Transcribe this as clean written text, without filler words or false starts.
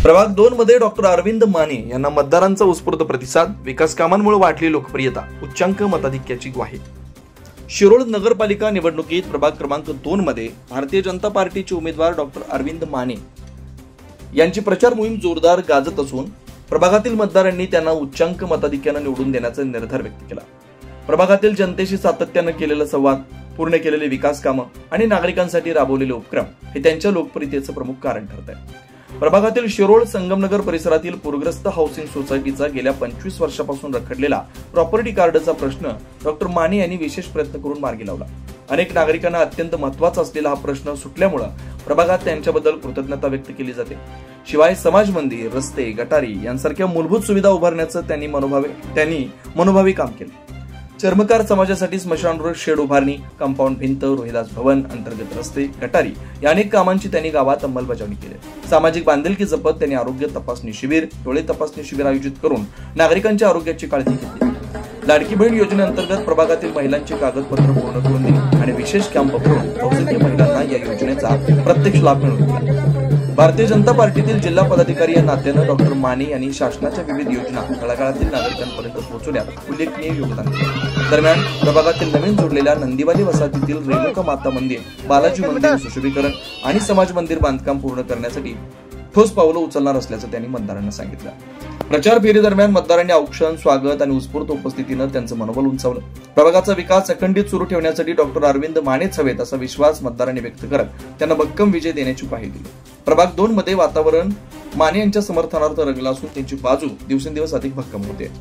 प्रभाग 2 मध्ये डॉक्टर अरविंद माने यांना मतदारांचा उत्स्फूर्त प्रतिसाद, विकास कामांमुळे वाढली लोकप्रियता, उच्चांक मताधिक्याची ग्वाही। शिरोळ नगरपालिका निवडणुकीत प्रभाग क्रमांक 2 मध्ये भारतीय जनता पार्टीचे उमेदवार डॉक्टर अरविंद माने यांची प्रचार मोहीम जोरदार गाजत असून प्रभागातील मतदारांनी त्यांना उच्चांक मताधिक्याने निवडून देण्याचा निर्धार व्यक्त केला। प्रभागातील जनतेशी सातत्याने केलेला संवाद, पूर्ण केलेले विकास कामं आणि नागरिकांसाठी राबवलेले उपक्रम हे त्यांच्या लोकप्रियतेचे प्रमुख कारण ठरत आहे। प्रभागातील शिरोळ संगमनगर परिसरातील पूरग्रस्त हाऊसिंग सोसायटीचा गेल्या 25 वर्षापासून रखडलेला प्रॉपर्टी कार्डचा प्रश्न डॉक्टर माने यांनी विशेष प्रयत्न करून मार्गी लावला। अनेक नागरिकांना अत्यंत महत्त्वाचा असलेला हा प्रश्न सुटल्यामुळे प्रभागात त्यांच्याबद्दल कृतज्ञता व्यक्त केली जाते। शिवाय समाज मंदिर, रस्ते, गटारी यांसारख्या मूलभूत सुविधा उभारण्याचं त्यांनी मनोभावी काम केलं। चर्मकार समाजासाठी स्मशानगृह, शेड उभारणी, कंपाऊंड भिंत, रोहिदास भवन, अंतर्गत रस्ते, गटारी या अनेक कामांची त्यांनी गावात अंमलबजावणी केली। सामाजिक बांधिलकी जपत त्यांनी आरोग्य तपासणी शिबिर, डोळे तपासणी शिबिर आयोजित करून नागरिकांच्या आरोग्याची काळजी घेतली। लाडकी बहीण योजनेअंतर्गत प्रभागातील महिलांची कागदपत्र पूर्ण करून दिली आणि विशेष कॅम्प भरून बहुसंख्य महिलांना या योजनेचा प्रत्यक्ष लाभ मिळवून दिला। भारतीय जनता पार्टीतील जिल्हा पदाधिकारी या नात्यानं डॉक्टर माने यांनी शासनाच्या विविध योजना तळागाळातील नागरिकांपर्यंत पोहोचवण्यात उल्लेखनीय योगदान दिले। दरम्यान प्रभागातील नवीन जोडलेल्या नंदीवाली वसाहतीतील रेणुका माता मंदिर, बालाजी मंदिर सुशोभीकरण आणि समाज मंदिर बांधकाम पूर्ण करण्यासाठी ठोस पावलं उचलणार असल्याचं त्यांनी मतदारांना सांगितलं। प्रचार फेरी दरम्यान मतदारांनी औक्षण, स्वागत आणि उत्स्फूर्त उपस्थितीनं त्यांचं मनोबल उंचावलं। प्रभागाचा विकास अखंडित सुरू ठेवण्यासाठी डॉक्टर अरविंद मानेच हवेत असा विश्वास मतदारांनी व्यक्त करत त्यांना भक्कम विजय देण्याची ग्वाही दिली। प्रभाग 2 मध्ये वातावरण माने यांच्या समर्थनार्थ रंगलं असून त्यांची बाजू दिवसेंदिवस अधिक भक्कम होते।